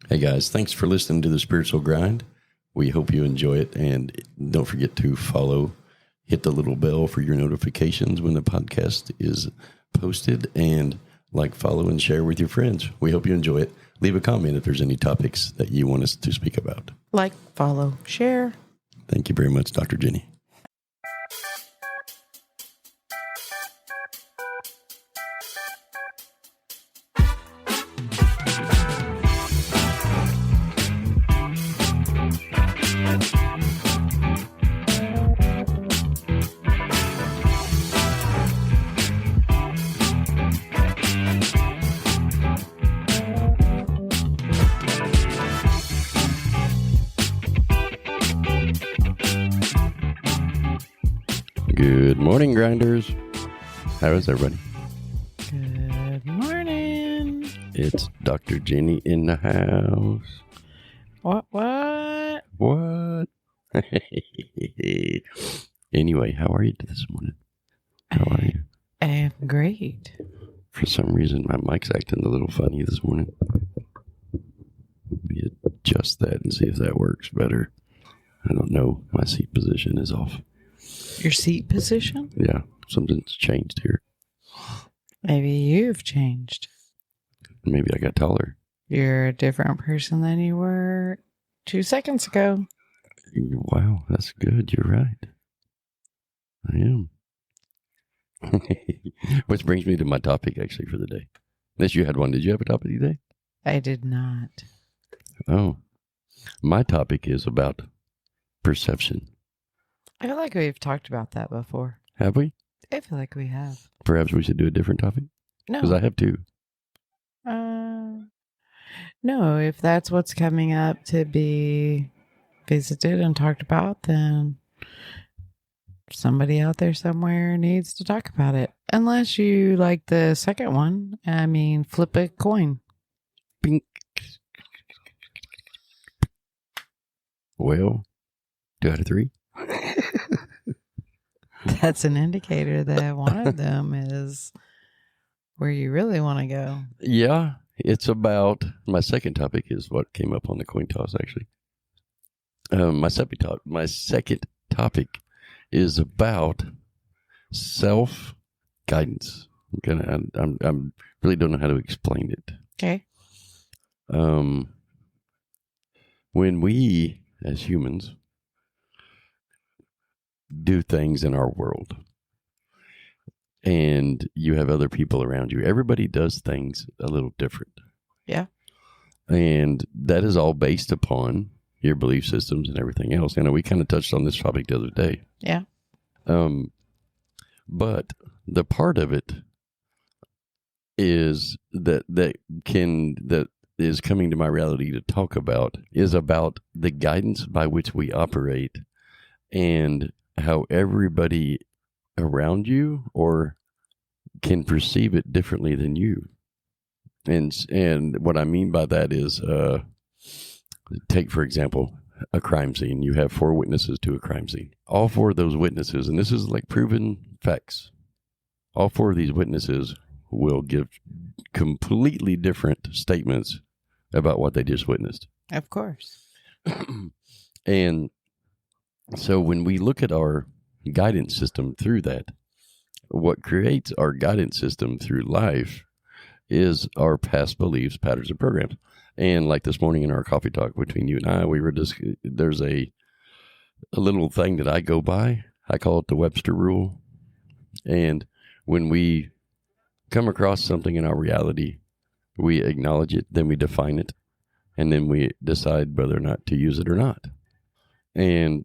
Hey guys, thanks for listening to the Spiritual Grind. We hope you enjoy it, and don't forget to follow, hit the little bell for your notifications when the podcast is posted, and like, follow, and share with your friends. We hope you enjoy it. Leave a comment if there's any topics that you want us to speak about. Like, follow, share. Thank you very much, Dr. Jenny. Good morning, grinders. How is everybody? Good morning. It's Dr. Jenny in the house. What? What? Anyway, how are you this morning? How are you? I am great. For some reason, my mic's acting a little funny this morning. Let me adjust that and see if that works better. I don't know. My seat position is off. Your seat position? Yeah, something's changed here. Maybe you've changed. Maybe I got taller. You're a different person than you were 2 seconds ago. Wow, that's good. You're right. I am. Which brings me to my topic, actually, for the day. Unless you had one. Did you have a topic today? I did not. Oh. My topic is about perception. I feel like we've talked about that before. Have we? I feel like we have. Perhaps we should do a different topic? No. Because I have two. No, if that's what's coming up to be visited and talked about, then somebody out there somewhere needs to talk about it. Unless you like the second one. I mean, flip a coin. Bink. Well, 2 out of 3. That's an indicator that one of them is where you really want to go. Yeah, it's about, my second topic is what came up on the coin toss, actually. My second topic is about self-guidance. I'm really don't know how to explain it. Okay. When we, as humans, do things in our world, and you have other people around you, everybody does things a little different. Yeah. And that is all based upon your belief systems and everything else. We kind of touched on this topic the other day. Yeah. But the part of it is that is coming to my reality to talk about is about the guidance by which we operate and how everybody around you or can perceive it differently than you. And what I mean by that is, take, for example, a crime scene. You have 4 witnesses to a crime scene. All 4 of those witnesses, and this is like proven facts, all 4 of these witnesses will give completely different statements about what they just witnessed. Of course. And so when we look at our guidance system through that, what creates our guidance system through life is our past beliefs, patterns, and programs. And like this morning in our coffee talk between you and I, we were there's a little thing that I go by. I call it the Webster rule. And when we come across something in our reality, we acknowledge it, then we define it, and then we decide whether or not to use it or not. And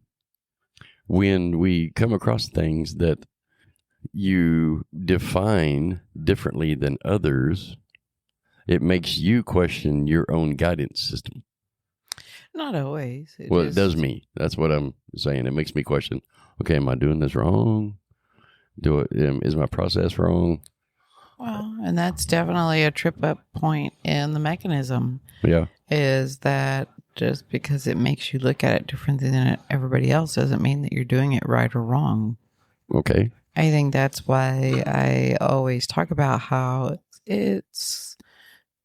when we come across things that you define differently than others, it makes you question your own guidance system. Not always. It does me. That's what I'm saying. It makes me question, okay, am I doing this wrong? Is my process wrong? Well, and that's definitely a trip up point in the mechanism. Yeah. Is that just because it makes you look at it differently than everybody else doesn't mean that you're doing it right or wrong. Okay. I think that's why I always talk about how it's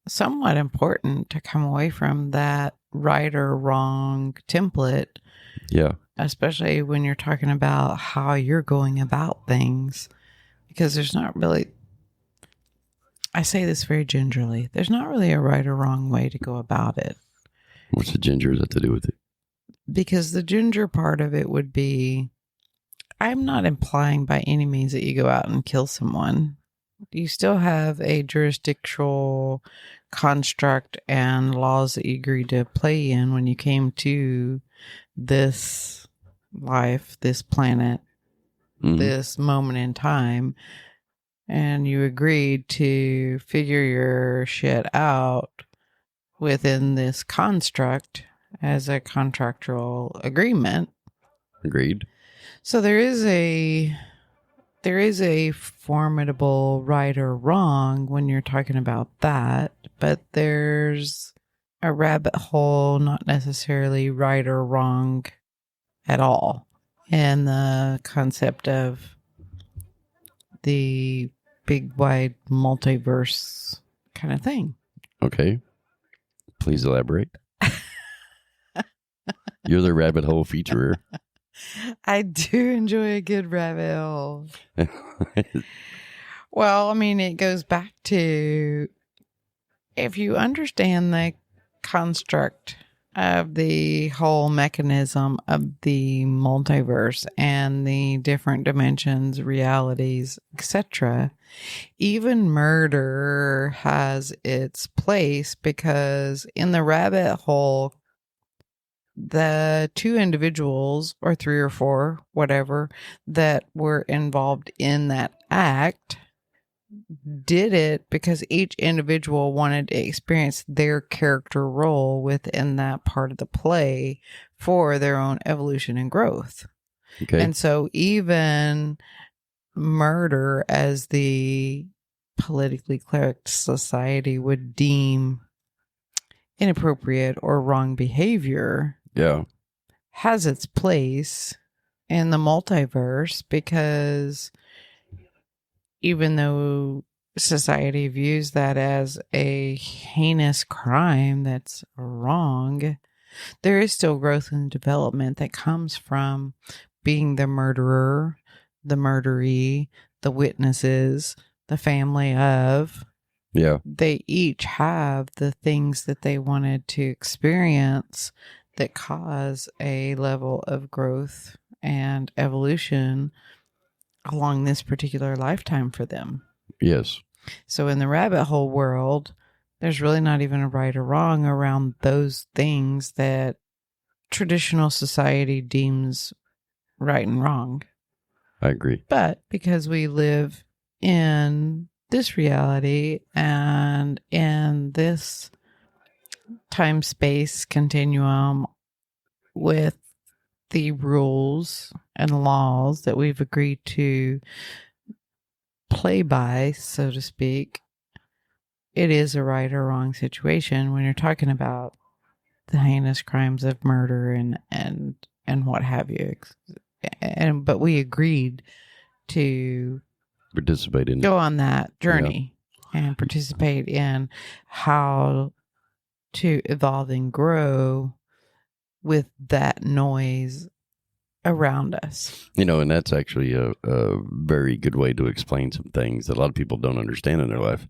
somewhat important to come away from that right or wrong template, Yeah. especially when you're talking about how you're going about things, because there's not really, I say this very gingerly, there's not really a right or wrong way to go about it. What's the ginger has that to do with it? Because the ginger part of it would be, I'm not implying by any means that you go out and kill someone. You still have a jurisdictional construct and laws that you agreed to play in when you came to this life, this planet, this moment in time, and you agreed to figure your shit out within this construct as a contractual agreement. Agreed. So there is a formidable right or wrong when you're talking about that, but there's a rabbit hole, not necessarily right or wrong at all. And the concept of the big wide multiverse kind of thing. Okay. Please elaborate. You're the rabbit hole featurer. I do enjoy a good rabbit hole. Well, I mean, it goes back to, if you understand the construct of the whole mechanism of the multiverse and the different dimensions, realities, etc., even murder has its place, because in the rabbit hole, the two individuals, or three or four, whatever, that were involved in that act did it because each individual wanted to experience their character role within that part of the play for their own evolution and growth. Okay. And so even murder, as the politically correct society would deem inappropriate or wrong behavior, Yeah. has its place in the multiverse, because even though society views that as a heinous crime that's wrong, there is still growth and development that comes from being the murderer, the murderee, the witnesses, the family of. Yeah. They each have the things that they wanted to experience that cause a level of growth and evolution along this particular lifetime for them. Yes. So in the rabbit hole world, there's really not even a right or wrong around those things that traditional society deems right and wrong. I agree. But because we live in this reality and in this time space continuum with the rules and laws that we've agreed to play by, so to speak, it is a right or wrong situation when you're talking about the heinous crimes of murder and what have you. But we agreed to Participate in go on that journey and participate in how to evolve and grow with that noise around us. And that's actually a very good way to explain some things that a lot of people don't understand in their life.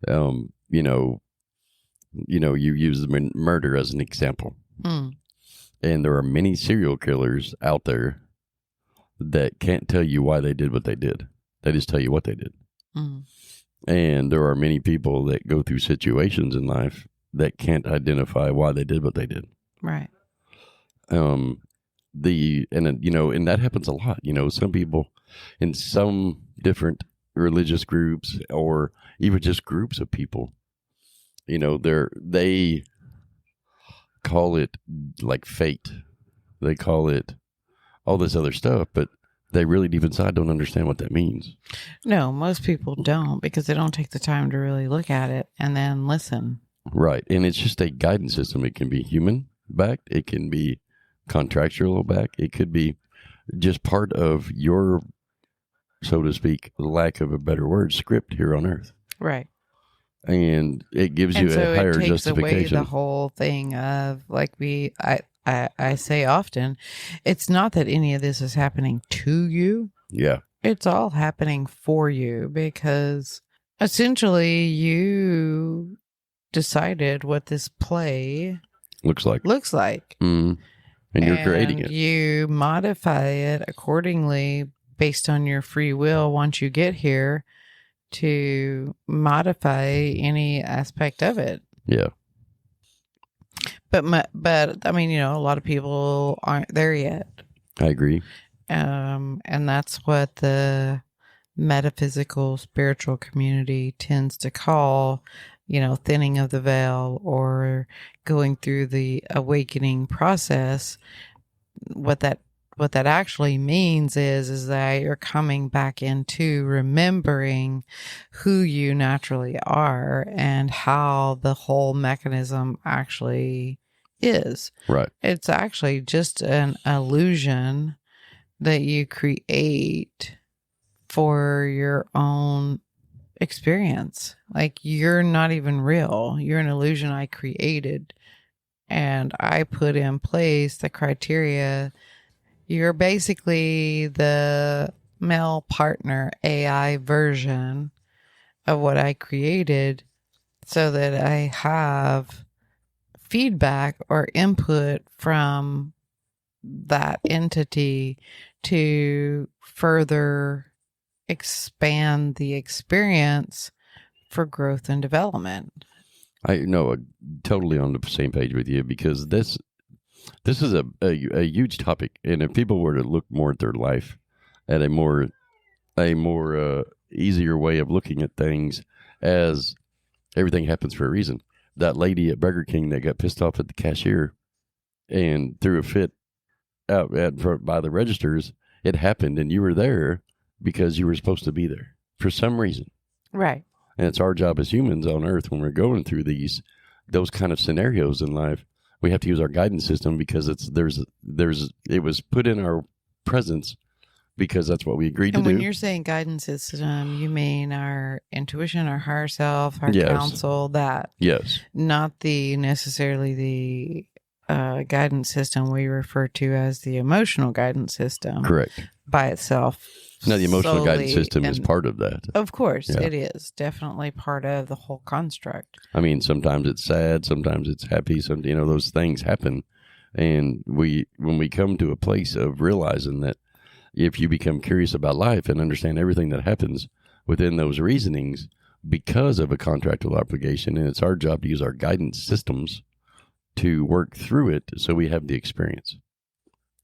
You use the murder as an example. And there are many serial killers out there that can't tell you why they did what they did. They just tell you what they did. And there are many people that go through situations in life that can't identify why they did what they did. Right. And that happens a lot. Some people in some different religious groups, or even just groups of people, they call it like fate. They call it all this other stuff, but they really deep inside don't understand what that means. No, most people don't, because they don't take the time to really look at it and then listen. Right. And it's just a guidance system. It can be human backed. It can be contractual backed. It could be just part of your, so to speak, lack of a better word, script here on earth. Right. and it gives And you so a higher it takes away justification. the whole thing of, like, I say often, it's not that any of this is happening to you. Yeah. It's all happening for you, because essentially you decided what this play Looks like. and you're creating it. you modify it accordingly based on your free will once you get here to modify any aspect of it. Yeah. But I mean, a lot of people aren't there yet. I agree. And that's what the metaphysical spiritual community tends to call, thinning of the veil, or going through the awakening process. What that actually means is that you're coming back into remembering who you naturally are and how the whole mechanism actually is. Right. It's actually just an illusion that you create for your own experience. Like, you're not even real. You're an illusion I created, and I put in place the criteria. You're basically the male partner AI version of what I created, so that I have feedback or input from that entity to further expand the experience for growth and development. I know, totally on the same page with you, because this is a huge topic, and if people were to look more at their life at a more easier way of looking at things, as everything happens for a reason. That lady at Burger King that got pissed off at the cashier and threw a fit out by the registers, it happened, and you were there because you were supposed to be there for some reason. Right. And it's our job as humans on Earth, when we're going through those kind of scenarios in life, we have to use our guidance system, because it was put in our presence because that's what we agreed to do. And when you're saying guidance system, you mean our intuition, our higher self, our Yes. counsel, that. Yes. Not necessarily the guidance system we refer to as the emotional guidance system. Correct. By itself. Now, the emotional solely, guidance system is part of that. Of course, Yeah. it is definitely part of the whole construct. I mean, sometimes it's sad, sometimes it's happy. Those things happen, and when we come to a place of realizing that, if you become curious about life and understand everything that happens within those reasonings because of a contractual obligation, and it's our job to use our guidance systems to work through it, so we have the experience.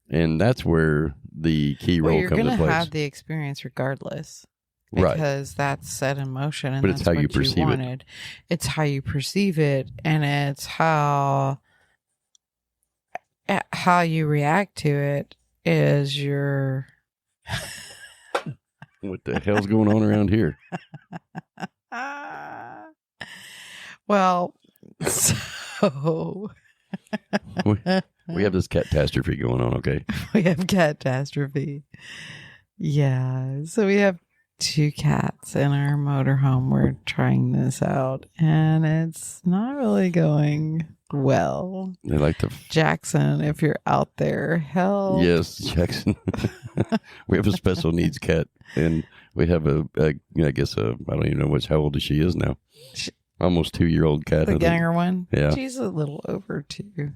And that's where the key role comes into place. You're going to have the experience regardless. Right. Because that's set in motion, and but that's it's how what you perceive you wanted. It's how you perceive it, and it's how you react to it is your... What the hell's going on around here? Well, so... We have this catastrophe going on, okay? We have catastrophe. Yeah. So we have 2 cats in our motorhome. We're trying this out, and it's not really going well. They like to... Jackson, if you're out there, help. Yes, Jackson. We have a special needs cat, and we have I don't even know how old she is now. Almost 2-year-old cat. The younger one? Yeah. She's a little over 2.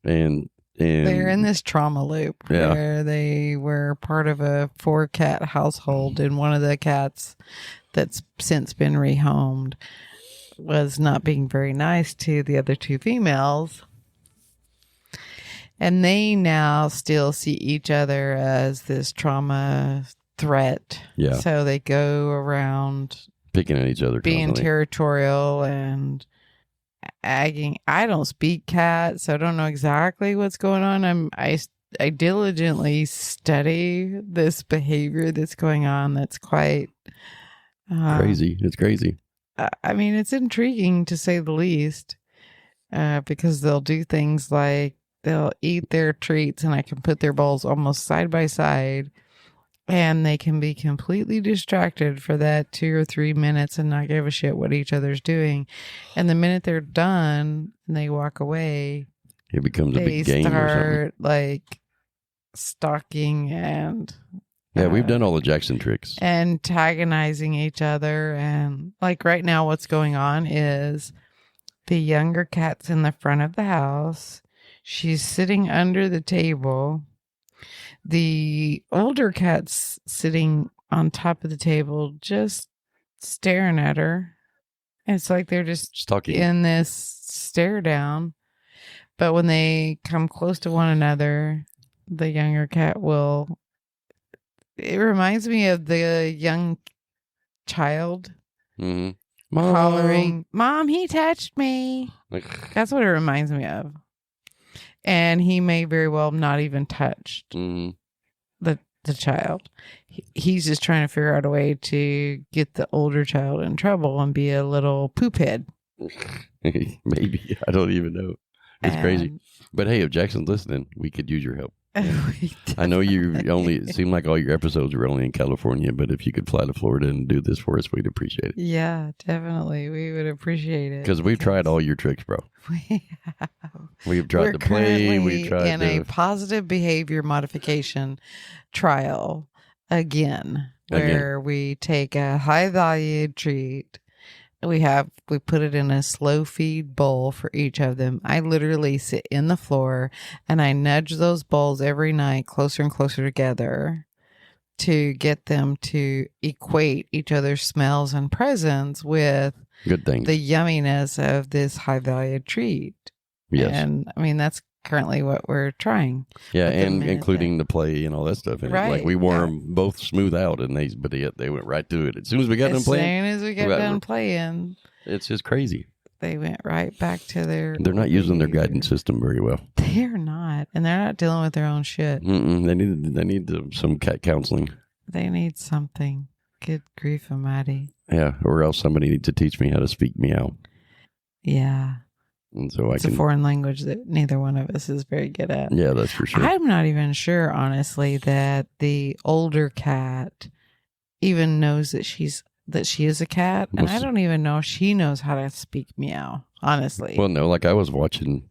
And they're in this trauma loop where they were part of a 4-cat household, and one of the cats that's since been rehomed was not being very nice to the other 2 females. And they now still see each other as this trauma threat. Yeah. So they go around picking at each other, being constantly. territorial and agging. I don't speak cat, so I don't know exactly what's going on. I diligently study this behavior that's going on. That's quite crazy. It's crazy. I mean, it's intriguing to say the least, because they'll do things like they'll eat their treats, and I can put their bowls almost side by side, And they can be completely distracted for that 2 or 3 minutes and not give a shit what each other's doing. And the minute they're done and they walk away, it becomes a they big game or something. start like stalking and Yeah, we've done all the Jackson tricks. antagonizing each other. And like right now, what's going on is the younger cat's in the front of the house. She's sitting under the table. The older cat's sitting on top of the table, just staring at her. It's like they're just Stalking. in this stare down. But when they come close to one another, the younger cat will. It reminds me of the young child hollering, "Mom, he touched me." That's what it reminds me of. And he may very well not even touched the child. He's just trying to figure out a way to get the older child in trouble and be a little poop head. Maybe. I don't even know. It's crazy. But hey, if Jackson's listening, we could use your help. I know it seemed like all your episodes were only in California, but if you could fly to Florida and do this for us, we'd appreciate it. Yeah, definitely. We would appreciate it. Because we've tried all your tricks, bro. We have. We've tried to play. We've tried in a positive behavior modification trial again, where we take a high value treat. We put it in a slow feed bowl for each of them. I literally sit in the floor and I nudge those bowls every night closer and closer together to get them to equate each other's smells and presence with good things, the yumminess of this high value treat. Yes. And I mean, that's currently what we're trying. Yeah, and including the play and all that stuff. And right. Like we wore them both smooth out, and they went right to it as soon as we got done playing. As soon as we got done playing, it's just crazy. They went right back to their. They're not using their guidance system very well. They're not, and they're not dealing with their own shit. They need some cat counseling. They need something. Good grief, Almighty. Yeah, or else somebody needs to teach me how to speak meow. Yeah. And so it's a foreign language that neither one of us is very good at. Yeah, that's for sure. I'm not even sure, honestly, that the older cat even knows that she is a cat, and I don't even know if she knows how to speak meow. Honestly. Well, no, like I was watching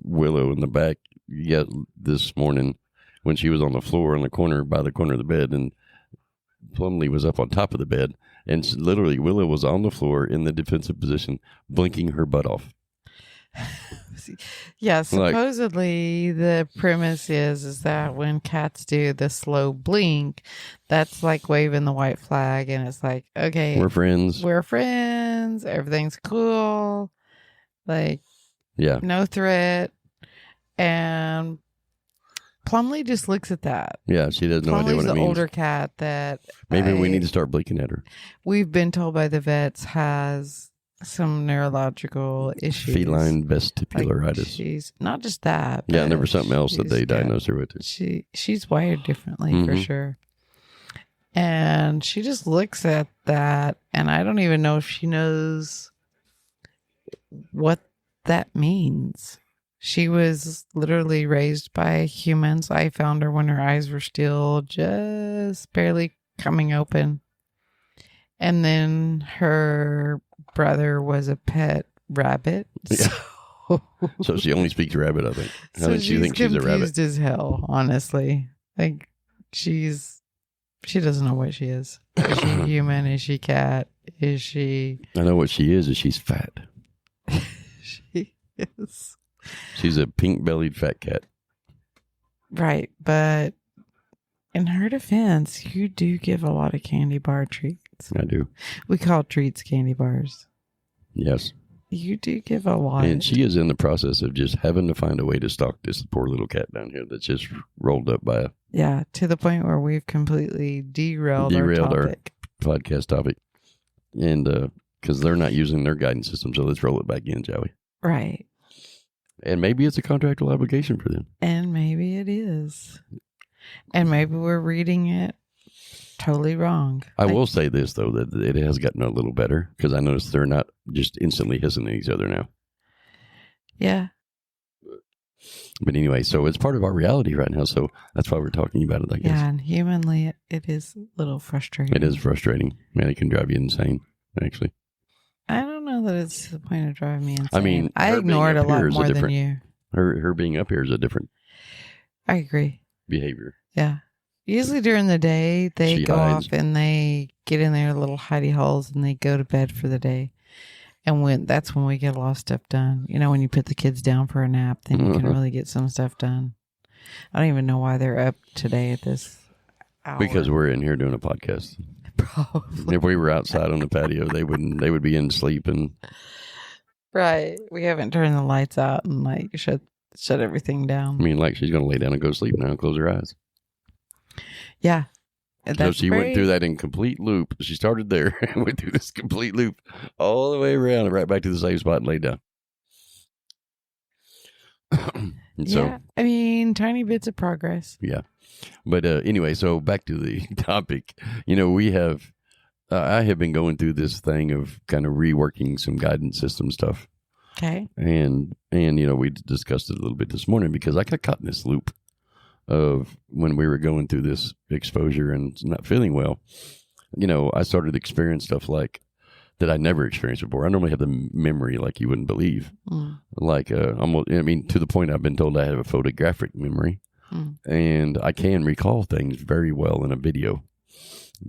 Willow in the back this morning when she was on the floor in the corner by the corner of the bed, and Plumley was up on top of the bed, and literally Willow was on the floor in the defensive position, blinking her butt off. Yeah, supposedly the premise is that when cats do the slow blink, that's like waving the white flag, and it's like, okay, we're friends, everything's cool, like, yeah, no threat. And Plumley just looks at that. Yeah, she doesn't know idea what it means. Plumley's the older cat that maybe we need to start blinking at her. We've been told by the vets has some neurological issues. Feline vestibularitis. Like she's not just that. Yeah, and there was something else that they diagnosed her with. She's wired differently for sure. And she just looks at that, and I don't even know if she knows what that means. She was literally raised by humans. I found her when her eyes were still just barely coming open. And then her brother was a pet rabbit. So she only speaks rabbit, I think. So she thinks she's a rabbit. Confused as hell, honestly. Like she doesn't know what she is. Is she human? Is she cat? Is she? I know what she is she's fat. She is. She's a pink-bellied fat cat. Right, but in her defense, you do give a lot of candy bar treats. I do. We call treats candy bars. Yes. You do give a lot. And she is in the process of just having to find a way to stalk this poor little cat down here that's just rolled up by a... Yeah, to the point where we've completely derailed our podcast topic. And because they're not using their guidance system, so let's roll it back in, shall we? Right. And maybe it's a contractual obligation for them. And maybe it is. And maybe we're reading it totally wrong. I will say this, though, that it has gotten a little better, because I noticed they're not just instantly hissing at each other now. Yeah. But anyway, so it's part of our reality right now. So that's why we're talking about it, I guess. Yeah, and humanly, it is a little frustrating. It is frustrating. Man, it can drive you insane, actually. I don't know that it's the point of driving me insane. I mean, I her ignore it being a up here lot is more than different- you. Her being up here is a different I agree. behavior. Yeah. Usually during the day, they She go hides. off and they get in their little hidey holes and they go to bed for the day. And that's when we get a lot of stuff done. You know, when you put the kids down for a nap, then you can really get some stuff done. I don't even know why they're up today at this hour. Because we're in here doing a podcast. Probably. If we were outside on the patio, they would be in sleep and Right. We haven't turned the lights out and like shut everything down. I mean, like she's gonna lay down and go to sleep now and close her eyes. Yeah. So she went through that in complete loop. She started there and went through this complete loop all the way around and right back to the same spot and laid down. And so, yeah. I mean, tiny bits of progress. yeah. But anyway, so back to the topic. You know, we have, I have been going through this thing of kind of reworking some guidance system stuff. Okay. And you know, we discussed it a little bit this morning because I got caught in this loop of when we were going through this exposure and not feeling well. You know, I started to experience stuff like that I never experienced before. I normally have the memory like you wouldn't believe. Like almost, I mean, to the point I've been told I have a photographic memory, and I can recall things very well in a video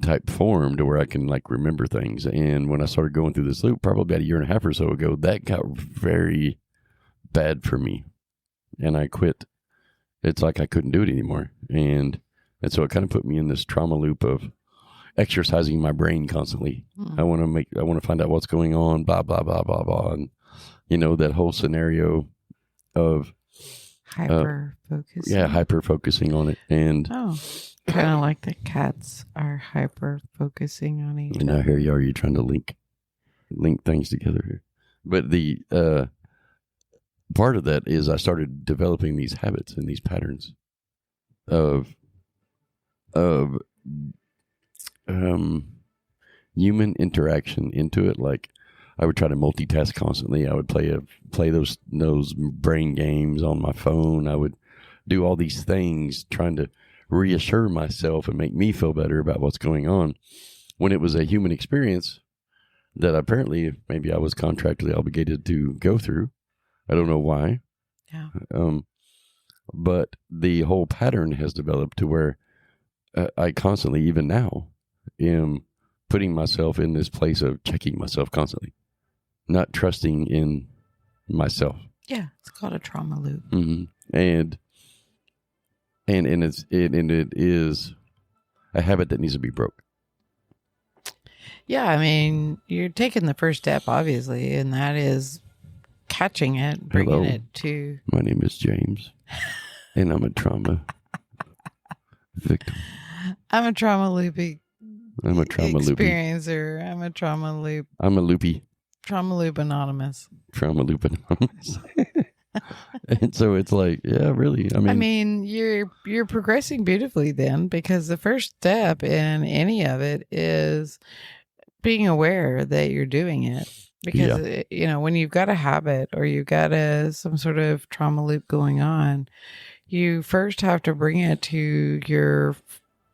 type form to where I can like remember things. And when I started going through this loop, probably about a year and a half or so ago, that got very bad for me, and I quit. It's like I couldn't do it anymore, and so it kind of put me in this trauma loop of exercising my brain constantly. I want to find out what's going on, blah blah blah blah blah, and you know that whole scenario of Hyper focusing. Yeah, hyper focusing on it, and kind of like the cats are hyper focusing on each and now other. here you are, you're trying to link things together here, but the part of that is I started developing these habits and these patterns of human interaction into it. Like I would try to multitask constantly. I would play those brain games on my phone. I would do all these things trying to reassure myself and make me feel better about what's going on when it was a human experience that apparently maybe I was contractually obligated to go through. I don't know why. Yeah. But the whole pattern has developed to where I constantly, even now, am putting myself in this place of checking myself constantly, not trusting in myself. Yeah, it's called a trauma loop. Mm-hmm. And it is a habit that needs to be broke. Yeah, I mean, you're taking the first step, obviously, and that is catching it, bringing Hello. it to... My name is James, and I'm a trauma victim. I'm a trauma loopy I'm a trauma loopy. experiencer. I'm a trauma loop. I'm a loopy. Trauma loop anonymous. Trauma loop anonymous. And so it's like, yeah, really. I mean, you're progressing beautifully then, because the first step in any of it is being aware that you're doing it. Because you know, when you've got a habit or you've got some sort of trauma loop going on, you first have to bring it to your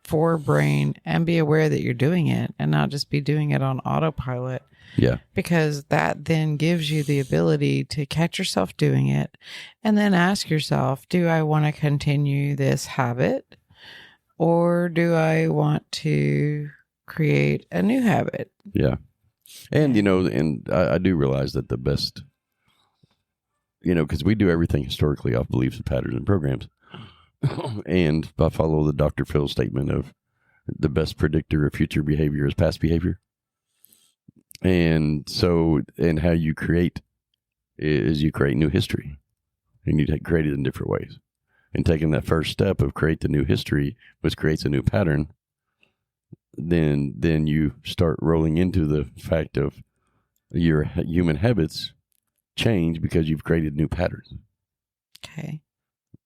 forebrain and be aware that you're doing it, and not just be doing it on autopilot. yeah, Because that then gives you the ability to catch yourself doing it and then ask yourself, do I want to continue this habit, or do I want to create a new habit? yeah. And, you know, and I do realize that the best, you know, because we do everything historically off beliefs and patterns and programs. And I follow the Dr. Phil statement of the best predictor of future behavior is past behavior. And so, and how you create is you create new history, and you create it in different ways. And taking that first step of create the new history, which creates a new pattern, then you start rolling into the fact of your human habits change because you've created new patterns. Okay.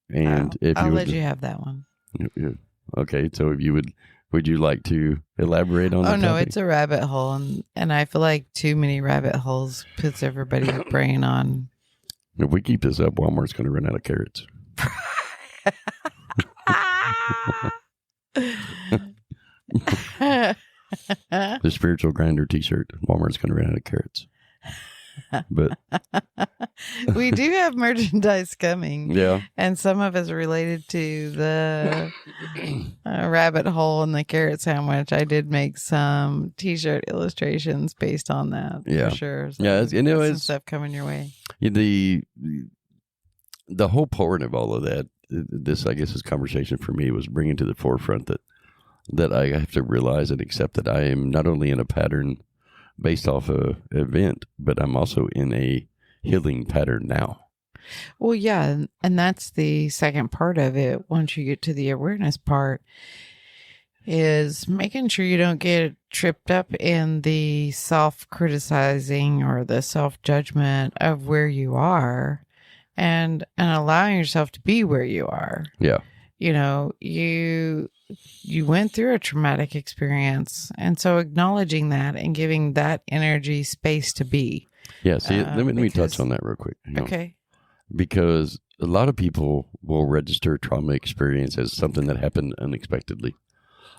And if I'll you let you have that one. Okay, so if you would you like to elaborate on that? Oh no, topic? it's a rabbit hole, and I feel like too many rabbit holes puts everybody's brain on If we keep this up, Walmart's going to run out of carrots. The spiritual grinder T-shirt. Walmart's going to run out of carrots. But we do have merchandise coming. yeah, And some of it's related to the rabbit hole and the carrot sandwich. I did make some T-shirt illustrations based on that. Yeah. For sure. So yeah. It's some stuff coming your way. The whole point of all of that, this, I guess, this conversation for me was bringing to the forefront that I have to realize and accept that I am not only in a pattern based off a event, but I'm also in a healing pattern now. Well, yeah, and that's the second part of it. Once you get to the awareness part, is making sure you don't get tripped up in the self-criticizing or the self-judgment of where you are, and allowing yourself to be where you are. Yeah. You know, you went through a traumatic experience, and so acknowledging that and giving that energy space to be. Yeah. See, let me touch on that real quick. Okay. Because a lot of people will register trauma experience as something that happened unexpectedly.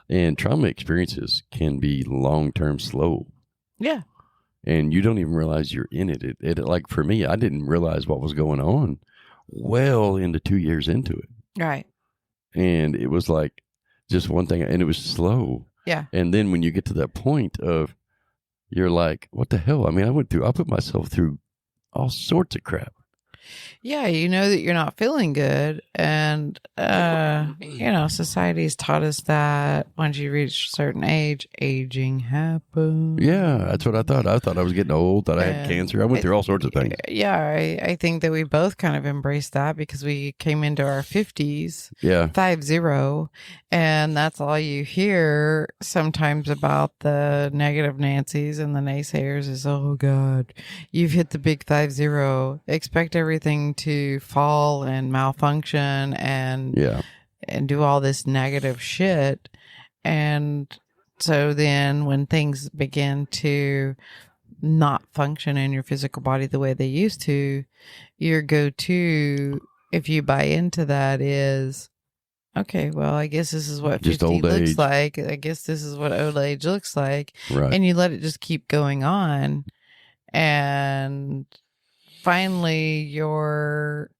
And trauma experiences can be long-term slow. Yeah. And you don't even realize you're in it. It like for me, I didn't realize what was going on well into 2 years into it. Right. And it was like just one thing, and it was slow. Yeah. And then when you get to that point of, you're like, what the hell? I mean, I put myself through all sorts of crap. Yeah, you know that you're not feeling good. And, society's taught us that once you reach a certain age, aging happens. Yeah, that's what I thought. I thought I was getting old, thought I had cancer. I went through all sorts of things. Yeah, I think that we both kind of embraced that because we came into our 50s. Yeah. 50. And that's all you hear sometimes about the negative Nancy's and the naysayers is, oh, God, you've hit the big 50. Expect everything to fall and malfunction and do all this negative shit. And so then when things begin to not function in your physical body the way they used to, your go-to, if you buy into that, is, okay, well, I guess this is what 50 looks like. I guess this is what old age looks like. Right. And you let it just keep going on. And finally, your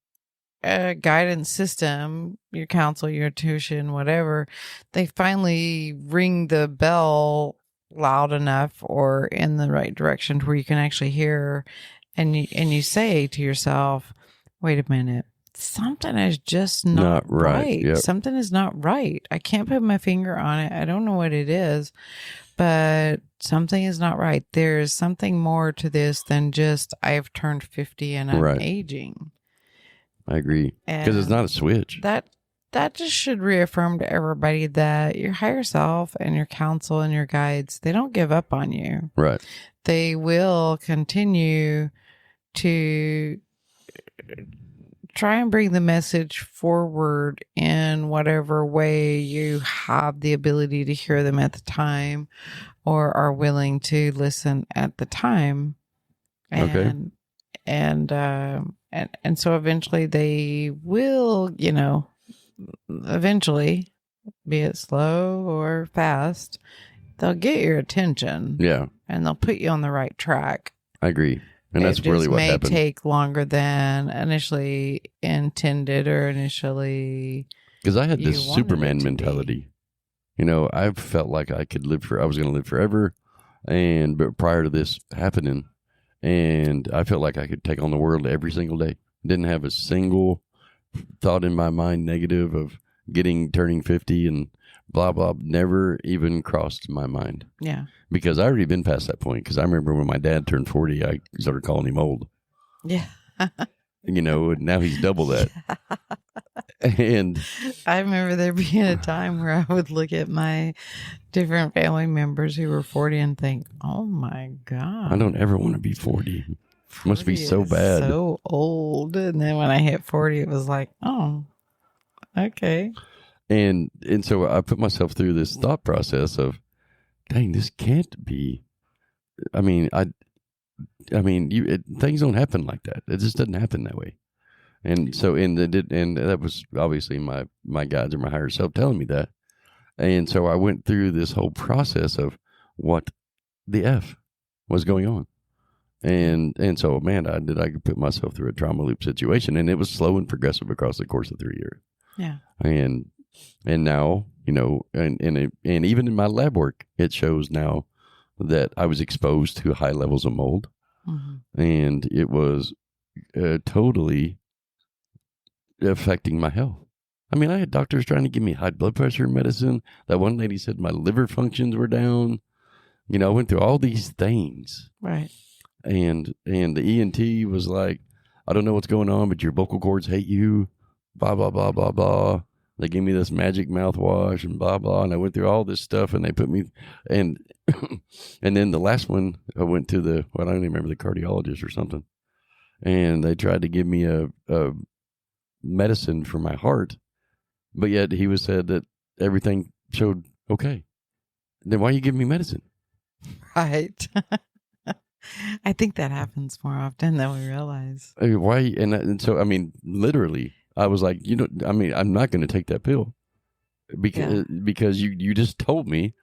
guidance system, your counsel, your tuition, whatever, they finally ring the bell loud enough or in the right direction to where you can actually hear, and you say to yourself, wait a minute, something is just not right. Yep. Something is not right. I can't put my finger on it. I don't know what it is, but something is not right. There is something more to this than just I've turned 50 and I'm aging. I agree. Because it's not a switch. That just should reaffirm to everybody that your higher self and your counsel and your guides, they don't give up on you. Right. They will continue to try and bring the message forward in whatever way you have the ability to hear them at the time or are willing to listen at the time. And, and so eventually they will, eventually, be it slow or fast, they'll get your attention. Yeah. And they'll put you on the right track. I agree. And that's really what happened. It may take longer than initially intended or initially. Because I had this Superman mentality. I felt like I was going to live forever. But prior to this happening, and I felt like I could take on the world every single day. Didn't have a single thought in my mind negative of turning 50 and blah, blah. Never even crossed my mind. Yeah. Because I already been past that point. Because I remember when my dad turned 40, I started calling him old. Yeah. And now he's double that. And I remember there being a time where I would look at my different family members who were 40 and think, oh my God. I don't ever want to be 40. Must be so bad. So old. And then when I hit 40, it was like, oh, okay. And so I put myself through this thought process of, dang, this can't be. I mean, I mean, things don't happen like that. It just doesn't happen that way. And so, and that was obviously my guides or my higher self telling me that. And so I went through this whole process of what the F was going on. And so, man, I put myself through a trauma loop situation, and it was slow and progressive across the course of 3 years. Yeah. And now, and even in my lab work, it shows now that I was exposed to high levels of mold, and it was totally affecting my health. I mean, I had doctors trying to give me high blood pressure medicine. That one lady said my liver functions were down. I went through all these things. Right. And the ENT was like, I don't know what's going on, but your vocal cords hate you. Blah, blah, blah, blah, blah. They gave me this magic mouthwash and blah, blah. And I went through all this stuff, and they put me, and and then the last one, I went to I don't even remember, the cardiologist or something. And they tried to give me a medicine for my heart. But yet he said that everything showed okay. Then why are you giving me medicine? Right. I think that happens more often than we realize. Why? And so, I mean, literally, I was like, I'm not going to take that pill because you just told me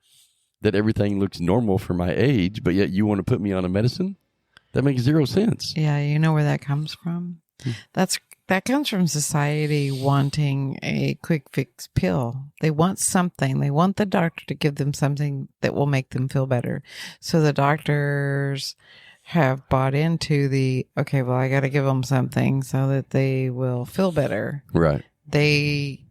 that everything looks normal for my age, but yet you want to put me on a medicine? That makes zero sense. Yeah, you know where that comes from? That comes from society wanting a quick fix pill. They want something. They want the doctor to give them something that will make them feel better. So the doctors have bought into okay, well, I got to give them something so that they will feel better. Right. They,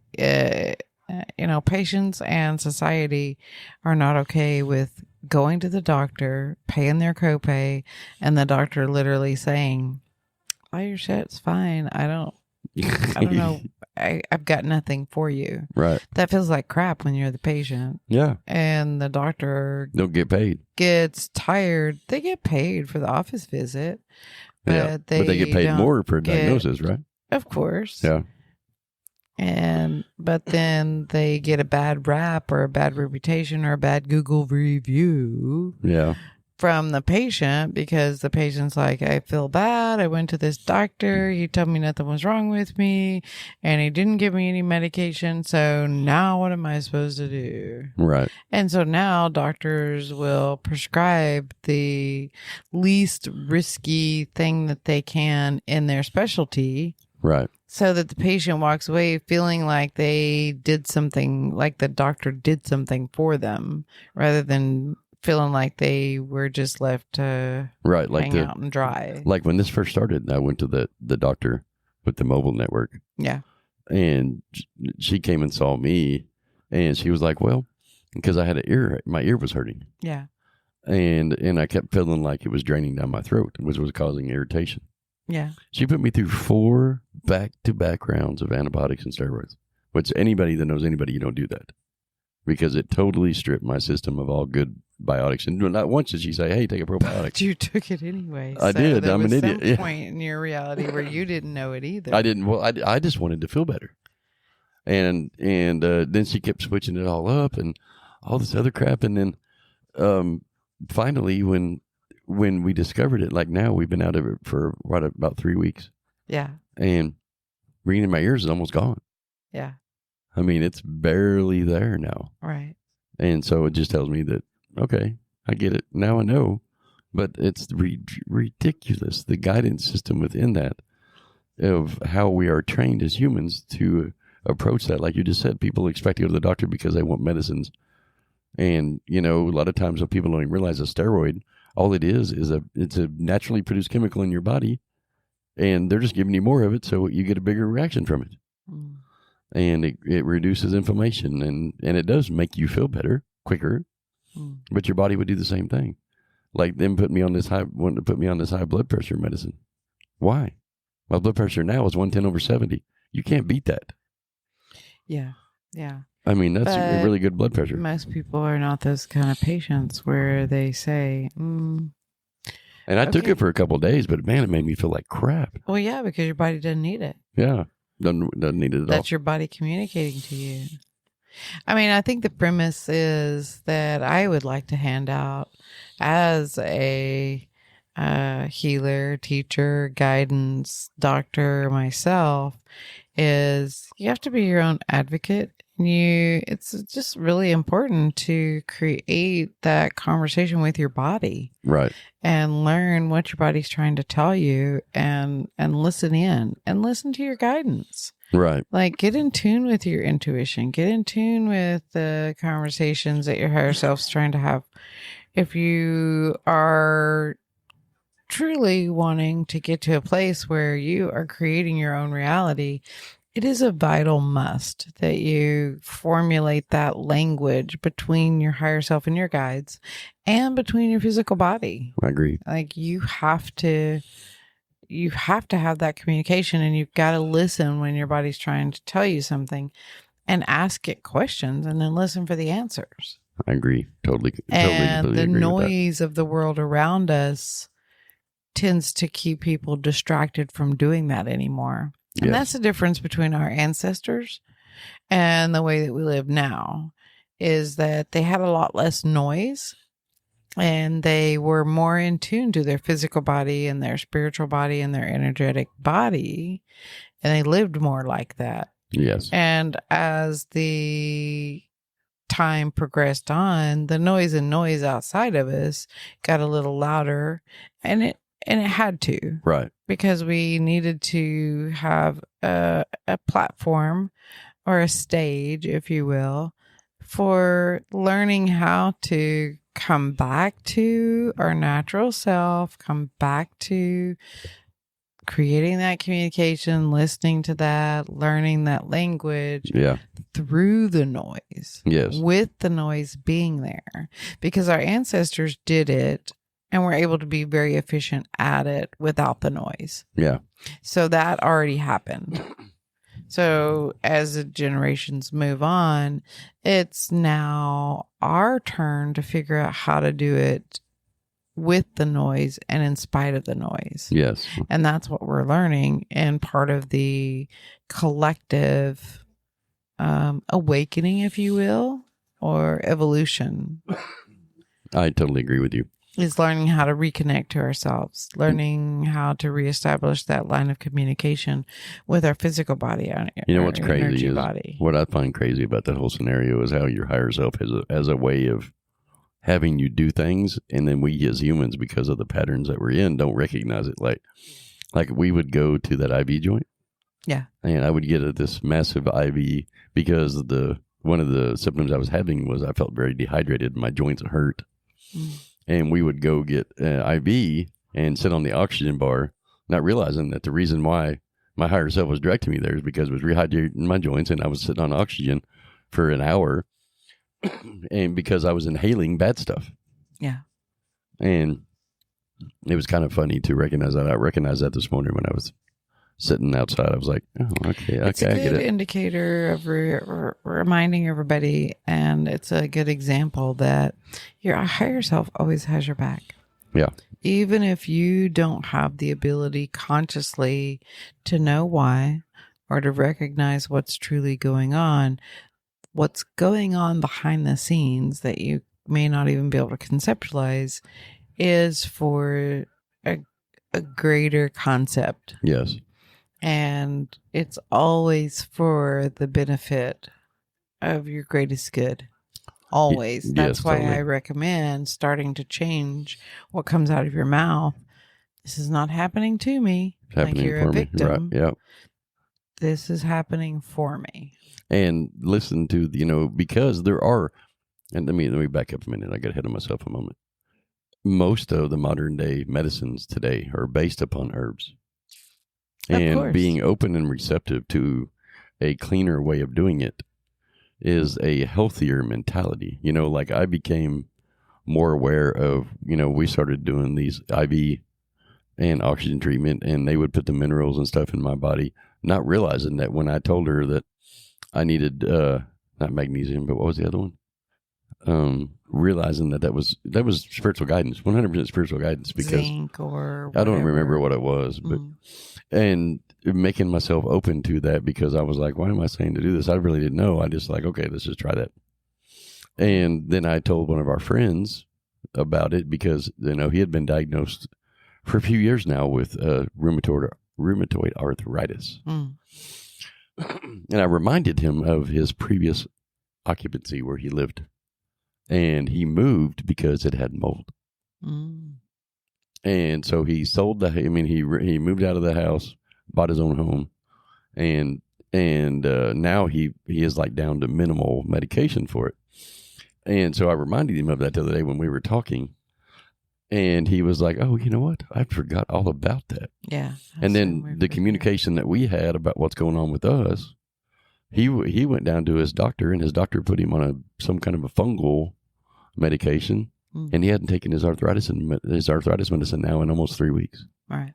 patients and society are not okay with going to the doctor, paying their copay, and the doctor literally saying, "Oh, your shit's fine. I don't know. I've got nothing for you." Right. That feels like crap when you're the patient. Yeah. And the doctor don't get paid. Gets tired. They get paid for the office visit. But they get paid more per diagnosis, right? Of course. Yeah. But then they get a bad rap or a bad reputation or a bad Google review. Yeah. From the patient, because the patient's like, I feel bad. I went to this doctor. He told me nothing was wrong with me, and he didn't give me any medication. So now what am I supposed to do? Right. And so now doctors will prescribe the least risky thing that they can in their specialty. Right. So that the patient walks away feeling like they did something, like the doctor did something for them, rather than feeling like they were just left to hang out and dry. Like when this first started, I went to the doctor with the mobile network. Yeah. And she came and saw me, and she was like, well, because I had my ear was hurting. Yeah. And I kept feeling like it was draining down my throat, which was causing irritation. Yeah. She put me through 4 back-to-back rounds of antibiotics and steroids, which anybody that knows anybody, you don't do that, because it totally stripped my system of all good biotics. And not once did she say, hey, take a probiotic. But you took it anyway. I did. I'm an idiot. There was some point in your reality where you didn't know it either. I didn't. Well, I just wanted to feel better. And then she kept switching it all up and all this other crap. And then finally, when we discovered it, like now we've been out of it for about 3 weeks. Yeah. And ringing in my ears is almost gone. Yeah. I mean, it's barely there now. Right. And so it just tells me that, okay, I get it. Now I know. But it's ridiculous, the guidance system within that, of how we are trained as humans to approach that. Like you just said, people expect to go to the doctor because they want medicines. And, a lot of times what people don't even realize, a steroid, all it is it's a naturally produced chemical in your body, and they're just giving you more of it so you get a bigger reaction from it. Mm. And it reduces inflammation, and it does make you feel better quicker. Mm. But your body would do the same thing. Like them wanting to put me on this high blood pressure medicine. Why? My blood pressure now is 110/70. You can't beat that. Yeah. Yeah. I mean, that's a really good blood pressure. Most people are not those kind of patients where they say, And I took it for a couple of days, but man, it made me feel like crap. Well, yeah, because your body doesn't need it. Yeah. Doesn't need it at all. That's your body communicating to you. I mean, I think the premise is that I would like to hand out as a healer, teacher, guidance, doctor, myself, is you have to be your own advocate. It's just really important to create that conversation with your body, Right. and learn what your body's trying to tell you, and listen in and listen to your guidance. Right. Like, get in tune with your intuition, get in tune with the conversations that your higher self's trying to have. If you are truly wanting to get to a place where you are creating your own reality, it is a vital must that you formulate that language between your higher self and your guides, and between your physical body. I agree. Like, you have to have that communication, and you've got to listen when your body's trying to tell you something, and ask it questions, and then listen for the answers. I agree. Totally. And the agree noise of the world around us tends to keep people distracted from doing that anymore. And that's the difference between our ancestors and the way that we live now, is that they had a lot less noise, and they were more in tune to their physical body and their spiritual body and their energetic body. And they lived more like that. Yes. And as the time progressed on, the noise outside of us got a little louder, and it had to. Right. Because we needed to have a platform, or a stage, if you will, for learning how to come back to our natural self, come back to creating that communication, listening to that, learning that language through the noise. Yes. With the noise being there. Because our ancestors did it, and were able to be very efficient at it without the noise. Yeah. So that already happened. So as the generations move on, it's now our turn to figure out how to do it with the noise and in spite of the noise. Yes. And that's what we're learning, and part of the collective awakening, if you will, or evolution. I totally agree with you. Is learning how to reconnect to ourselves, learning how to reestablish that line of communication with our physical body. You know what's crazy is body. What I find crazy about that whole scenario is how your higher self has a way of having you do things, and then we as humans, because of the patterns that we're in, don't recognize it. Like we would go to that IV joint. Yeah. And I would get this massive IV because one of the symptoms I was having was I felt very dehydrated. My joints hurt. And we would go get IV and sit on the oxygen bar, not realizing that the reason why my higher self was directing me there is because it was rehydrating my joints, and I was sitting on oxygen for an hour, and because I was inhaling bad stuff. Yeah. And it was kind of funny to recognize that. I recognized that this morning when I was sitting outside. I was like, oh, okay, it's a I get good it. indicator of reminding everybody, and it's a good example that your higher self always has your back. Yeah. Even if you don't have the ability consciously to know why, or to recognize what's truly going on behind the scenes that you may not even be able to conceptualize, is for a greater concept. Yes. And it's always for the benefit of your greatest good. Always. That's why totally. I recommend starting to change what comes out of your mouth. This is not happening to me. It's happening like you're for a victim. Me. Right. Yeah. This is happening for me. And listen to, because there are, and let me back up a minute. I got ahead of myself a moment. Most of the modern day medicines today are based upon herbs. And being open and receptive to a cleaner way of doing it is a healthier mentality. Like I became more aware of, we started doing these IV and oxygen treatment, and they would put the minerals and stuff in my body, not realizing that when I told her that I needed, not magnesium, but what was the other one? Realizing that was spiritual guidance, 100% spiritual guidance, because zinc or whatever. I don't remember what it was, but and making myself open to that, because I was like, why am I saying to do this? I really didn't know. I just like, okay, let's just try that. And then I told one of our friends about it, because he had been diagnosed for a few years now with rheumatoid arthritis. Mm. And I reminded him of his previous occupancy where he lived. And he moved because it had mold. Mm. And so he sold he moved out of the house, bought his own home, and now he is like down to minimal medication for it. And so I reminded him of that the other day when we were talking, and he was like, "Oh, you know what? I forgot all about that." Yeah. And then the communication that we had about what's going on with us, he went down to his doctor, and his doctor put him on some kind of a fungal medication, and he hadn't taken his arthritis medicine now in almost 3 weeks. Right.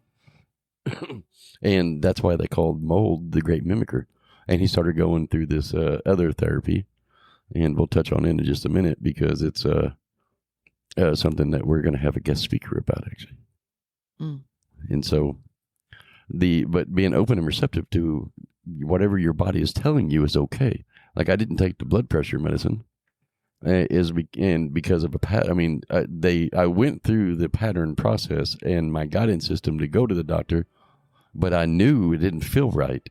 And that's why they called mold the great mimicker. And he started going through this other therapy, and we'll touch on it in just a minute because it's something that we're going to have a guest speaker about, actually. And so but being open and receptive to whatever your body is telling you is okay. Like, I didn't take the blood pressure medicine because of I went through the pattern process and my guidance system to go to the doctor, but I knew it didn't feel right,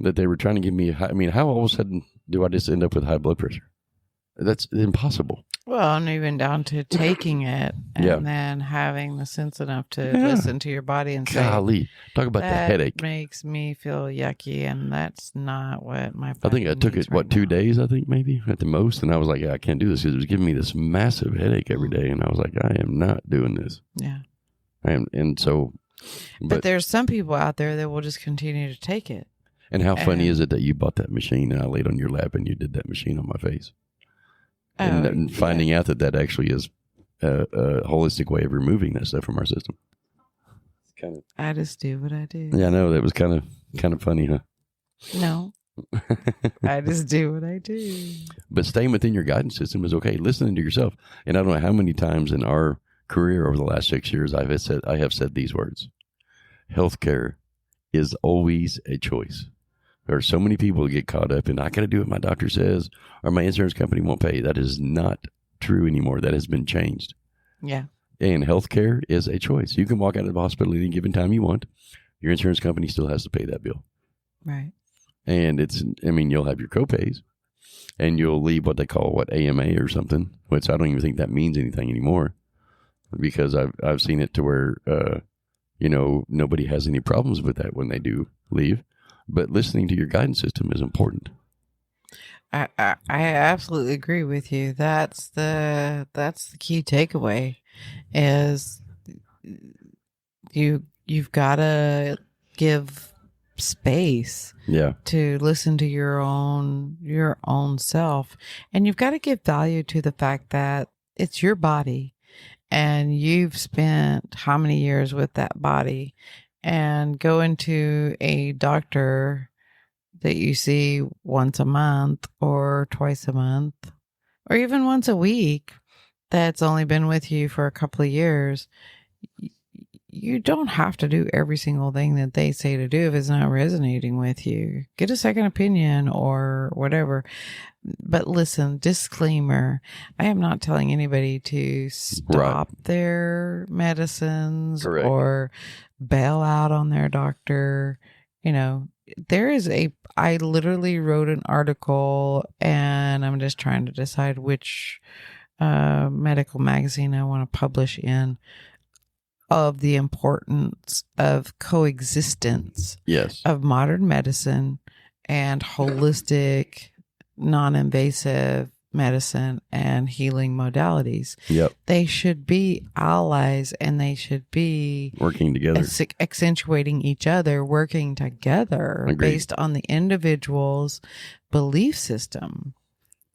that they were trying to give me how all of a sudden do I just end up with high blood pressure? That's impossible. Well, and even down to taking it and then having the sense enough to listen to your body and Golly, talk about the headache. Makes me feel yucky, and that's not what my body I think I took it, 2 days, I think maybe, at the most, and I was like, I can't do this because it was giving me this massive headache every day, and I was like, I am not doing this. Yeah. And so... But there's some people out there that will just continue to take it. And how funny is it that you bought that machine and I laid on your lap and you did that machine on my face? And finding out that actually is a holistic way of removing that stuff from our system. It's I just do what I do. Yeah, I know. That was kind of funny, huh? No. I just do what I do. But staying within your guidance system is okay. Listening to yourself. And I don't know how many times in our career over the last 6 years I have said these words. Healthcare is always a choice. There are so many people who get caught up in, I got to do what my doctor says or my insurance company won't pay. That is not true anymore. That has been changed. Yeah. And healthcare is a choice. You can walk out of the hospital at any given time you want. Your insurance company still has to pay that bill. Right. And you'll have your copays and you'll leave what they call AMA or something, which I don't even think that means anything anymore because I've seen it to where, nobody has any problems with that when they do leave. But listening to your guidance system is important. I absolutely agree with you. That's the key takeaway is you've got to give space to listen to your own self, and you've got to give value to the fact that it's your body and you've spent how many years with that body. And going to a doctor that you see once a month or twice a month or even once a week that's only been with you for a couple of years, you don't have to do every single thing that they say to do if it's not resonating with you. Get a second opinion or whatever. But listen, disclaimer, I am not telling anybody to stop their medicines or bail out on their doctor. I literally wrote an article and I'm just trying to decide which medical magazine I want to publish in of the importance of coexistence of modern medicine and holistic, non-invasive medicine and healing modalities. They should be allies and they should be working together, accentuating each other, working together. Agreed. Based on the individual's belief system.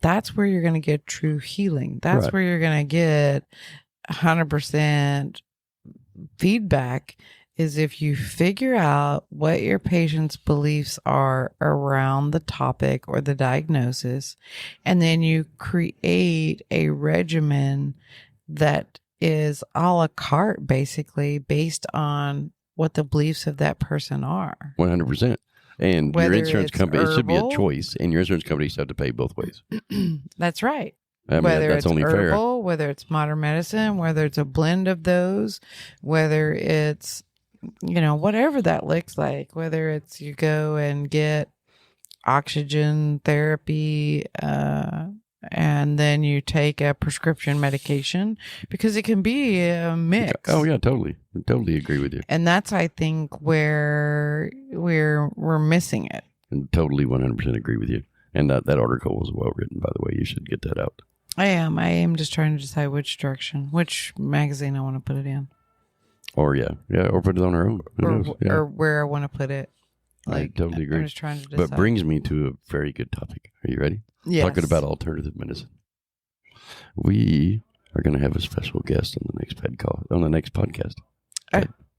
That's where you're going to get true healing. That's where you're going to get 100% feedback, is if you figure out what your patient's beliefs are around the topic or the diagnosis, and then you create a regimen that is a la carte, basically, based on what the beliefs of that person are. 100%. And whether your insurance company, it should be a choice, and your insurance companies have to pay both ways. That's right. I mean, whether that's it's only herbal, fair. whether it's modern medicine, whether it's a blend of those, whether it's, whatever that looks like, whether it's you go and get oxygen therapy, and then you take a prescription medication, because it can be a mix. Oh yeah, totally. I totally agree with you. And that's, I think, where we're missing it. And totally 100% agree with you. And that article was well written, by the way. You should get that out. I am just trying to decide which direction, which magazine I want to put it in. Or or put it on our own. Who knows? Yeah. Or where I want to put it. I totally agree. I'm just trying to decide. But brings me to a very good topic. Are you ready? Yes. Talking about alternative medicine. We are going to have a special guest on the next podcast.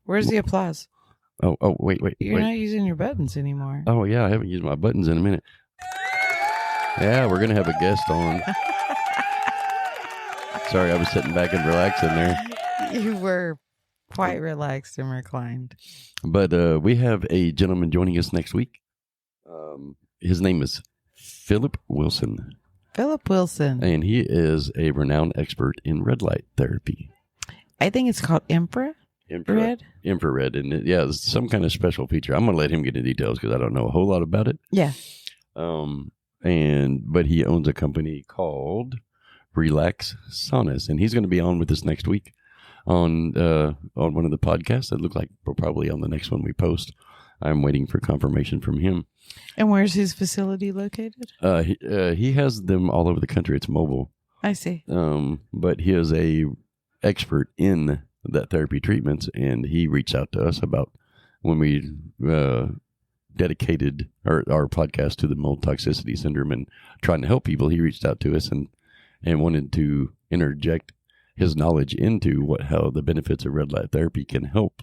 Where's the applause? Oh, wait. You're not using your buttons anymore. Oh, yeah, I haven't used my buttons in a minute. Yeah, we're going to have a guest on. Sorry, I was sitting back and relaxing there. You were quite relaxed and reclined. But we have a gentleman joining us next week. His name is Philip Wilson. Philip Wilson. And he is a renowned expert in red light therapy. I think it's called infrared. Infrared. And it's some kind of special feature. I'm going to let him get into details because I don't know a whole lot about it. Yeah. But he owns a company called Relax Saunas. And he's going to be on with us next week on one of the podcasts. It looks like we're probably on the next one we post. I'm waiting for confirmation from him. And where's his facility located? He has them all over the country. It's mobile. I see. But he is a expert in that therapy treatments, and he reached out to us about when we dedicated our podcast to the mold toxicity syndrome and trying to help people. He reached out to us and wanted to interject his knowledge into how the benefits of red light therapy can help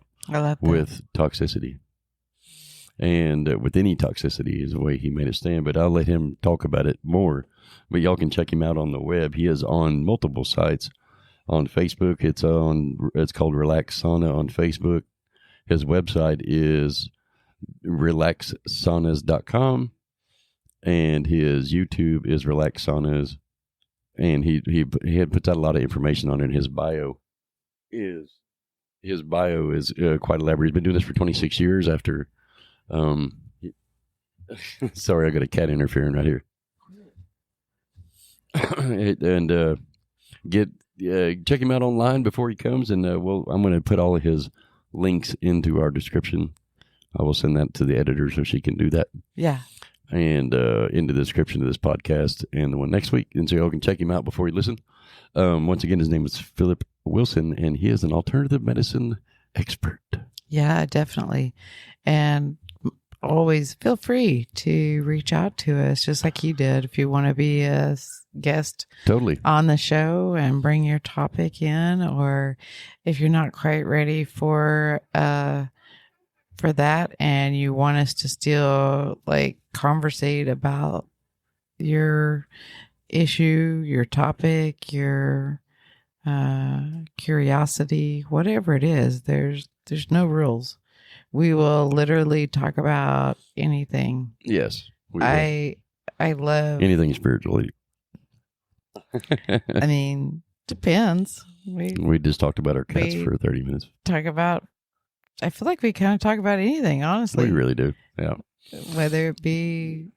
with toxicity. And with any toxicity is the way he made it stand. But I'll let him talk about it more. But y'all can check him out on the web. He is on multiple sites. On Facebook, it's called Relax Sauna on Facebook. His website is relaxsaunas.com. And his YouTube is Relax Saunas. And he puts out a lot of information on it. His bio is quite elaborate. He's been doing this for 26 years after... sorry, I got a cat interfering right here. And check him out online before he comes, and I'm going to put all of his links into our description. I will send that to the editor so she can do that. Yeah. And in the description of this podcast and the one next week, and so y'all can check him out before you listen. Once again, his name is Philip Wilson, and he is an alternative medicine expert. Yeah, definitely. And always feel free to reach out to us, just like you did, if you want to be a guest on the show and bring your topic in, or if you're not quite ready for that and you want us to still conversate about your issue, your topic, your curiosity, whatever it is, there's no rules. We will literally talk about anything. Yes. I love anything spiritually. I mean, depends. We just talked about our cats for 30 minutes. I feel like we kind of talk about anything, honestly. We really do. Yeah. Whether it be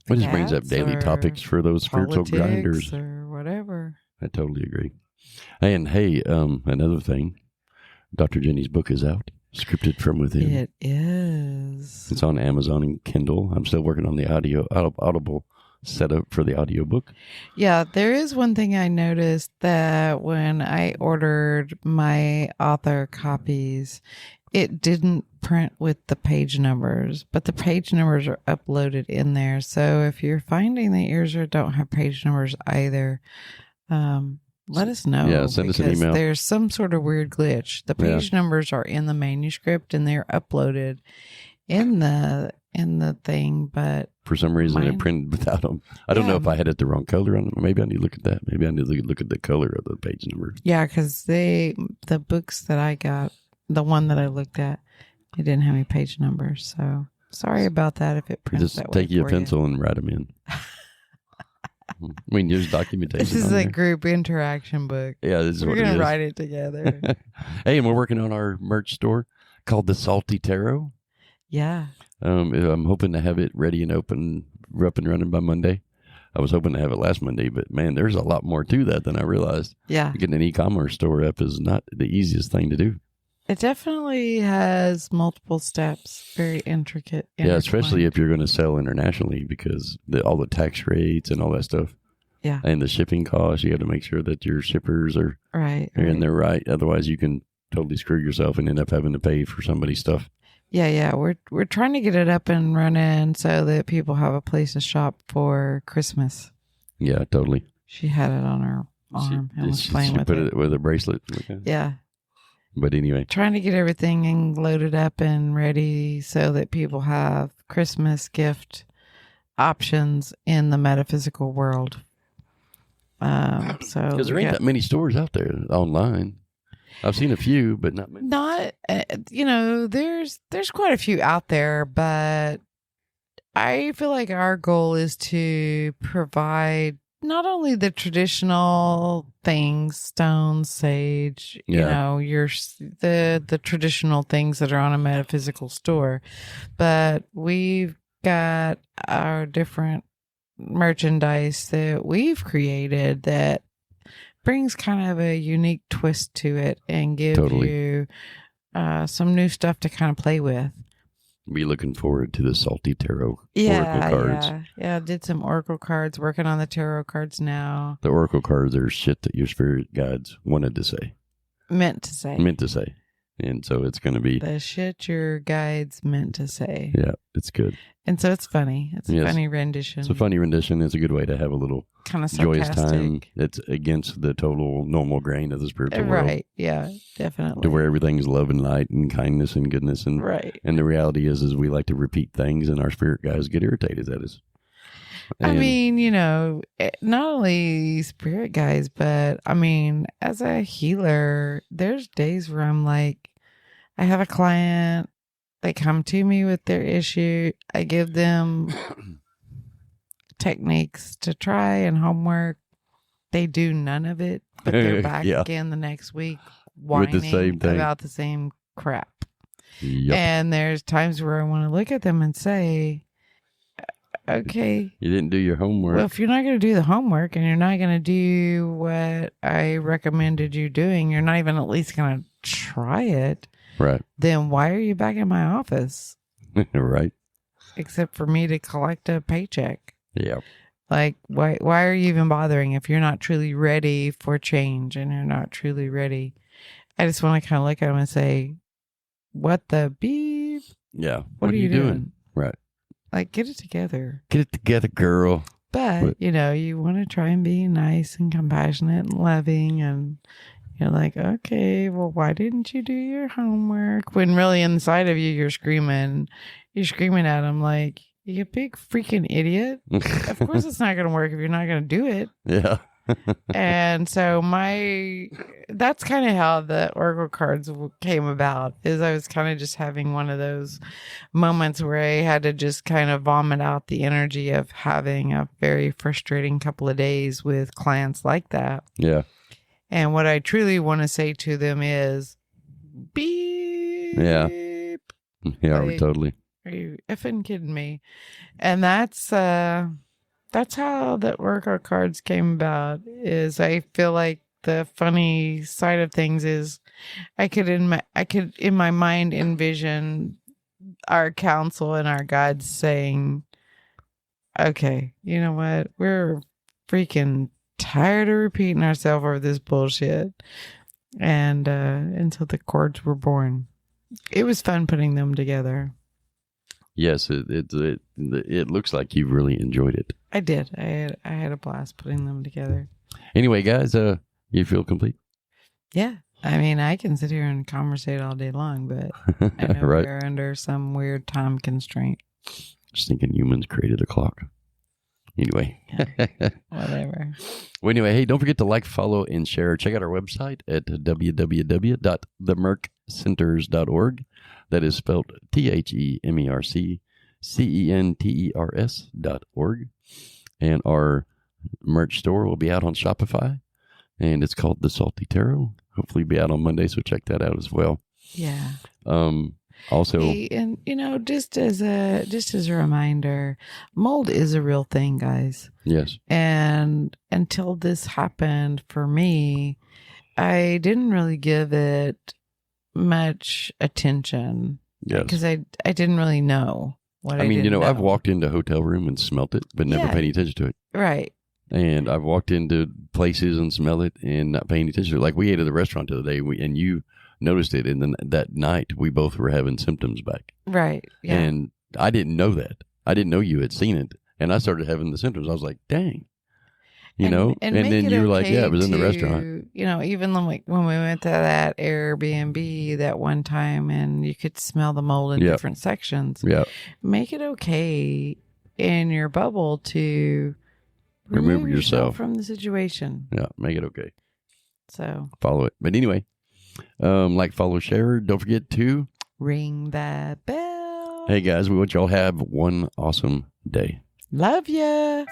it just brings up daily topics for those spiritual grinders or whatever. I totally agree. And hey, another thing, Dr. Jenny's book is out. Scripted from Within. It is. It's on Amazon and Kindle. I'm still working on the Audible setup for the audiobook. Yeah, there is one thing I noticed that when I ordered my author copies, it didn't print with the page numbers, but the page numbers are uploaded in there. So if you're finding that yours don't have page numbers either, let us know. Yeah, send us an email. There's some sort of weird glitch. The page numbers are in the manuscript and they're uploaded in the thing, but for some reason it printed without them. I don't know if I had it the wrong color on them. Maybe I need to look at that. Maybe I need to look at the color of the page number. Yeah, because the books that I got, the one that I looked at, it didn't have any page numbers. So sorry about that if it prints just that way. Just take you a pencil and write them in. I mean, there's documentation. This is on a there. group interaction book. Yeah, this is We're what it going is. to write it together. Hey, and we're working on our merch store called the Salty Tarot. Yeah. I'm hoping to have it ready and up and running by Monday. I was hoping to have it last Monday, but man, there's a lot more to that than I realized. Yeah. Getting an e-commerce store up is not the easiest thing to do. It definitely has multiple steps, very intricate. Yeah, especially if you're going to sell internationally, because all the tax rates and all that stuff. Yeah. And the shipping costs, you have to make sure that your shippers are in there right. Otherwise, you can totally screw yourself and end up having to pay for somebody's stuff. Yeah. We're trying to get it up and running so that people have a place to shop for Christmas. Yeah, totally. She had it on her arm and was playing with it. She it. put it with a bracelet. Yeah. But anyway. Trying to get everything loaded up and ready so that people have Christmas gift options in the metaphysical world. Because there ain't that many stores out there online. I've seen a few, but not many. There's quite a few out there, but I feel like our goal is to provide not only the traditional things, stones, sage, the traditional things that are on a metaphysical store, but we've got our different merchandise that we've created that brings kind of a unique twist to it and give you some new stuff to kind of play with. Be looking forward to the Salty Tarot Oracle cards. Yeah. Did some Oracle cards, working on the tarot cards now. The Oracle cards are shit that your spirit guides wanted to say. Meant to say. And so it's going to be the shit your guides meant to say. Yeah, it's good. And so it's funny. It's a funny rendition. It's a funny rendition. It's a good way to have a little kind of joyous time. It's against the total normal grain of the spiritual world. Right. Yeah, definitely. To where everything's love and light and kindness and goodness. And And the reality is we like to repeat things and our spirit guys get irritated at us. I mean, not only spirit guys, but I mean, as a healer, there's days where I'm like, I have a client, they come to me with their issue. I give them techniques to try and homework. They do none of it, but they're back again the next week whining with the same thing. about the same crap. Yep. And there's times where I want to look at them and say, okay. You didn't do your homework. Well, if you're not going to do the homework and you're not going to do what I recommended you doing, you're not even at least going to try it. Right. Then why are you back in my office? Right. Except for me to collect a paycheck. Yeah. Like, why are you even bothering if you're not truly ready for change and you're not truly ready? I just want to kind of look at them and say, what the beep? Yeah. What are you doing? Right. Like, get it together. Get it together, girl. But, you want to try and be nice and compassionate and loving. And you're like, okay, well, why didn't you do your homework? When really inside of you, you're screaming at them like, you big freaking idiot. Of course it's not going to work if you're not going to do it. Yeah. And so that's kind of how the Oracle cards came about, is I was kind of just having one of those moments where I had to just kind of vomit out the energy of having a very frustrating couple of days with clients like that. Yeah. And what I truly want to say to them is, beep. Yeah. Yeah, like, totally. Are you effing kidding me? And that's how the Oracle cards came about. Is I feel like the funny side of things is I could in my mind envision our council and our guides saying, okay, you know what? We're freaking tired of repeating ourselves over this bullshit. And until the chords were born. It was fun putting them together. Yes, it looks like you really enjoyed it. I did. I had a blast putting them together. Anyway, guys, you feel complete? Yeah. I mean, I can sit here and conversate all day long, but I know right. we're under some weird time constraint. Just thinking humans created a clock. Anyway. Yeah, whatever. Well, anyway, hey, don't forget to like, follow, and share. Check out our website at www.themerccenters.org. That is spelled Themerccenters.org. And our merch store will be out on Shopify, and it's called The Salty Tarot. Hopefully be out on Monday, so check that out as well. Yeah. Also, hey, and just as a reminder, mold is a real thing, guys. yes. And until this happened for me, I didn't really give it much attention. Yes. Because I didn't really know what I mean, didn't know. I've walked into a hotel room and smelt it, but never paid any attention to it. Right. And I've walked into places and smelled it and not paying attention to it. Like we ate at the restaurant the other day, and you noticed it, and then that night we both were having symptoms back. Right. Yeah. And I didn't know that. I didn't know you had seen it, and I started having the symptoms. I was like, "Dang," and then you were like, "Yeah, it was in the restaurant." Even like when we went to that Airbnb that one time, and you could smell the mold in different sections. Yeah. Make it okay in your bubble to remove yourself from the situation. Yeah, make it okay. So follow it. But anyway. Like, follow, share. Don't forget to ring that bell. Hey guys, we want y'all have one awesome day. Love ya.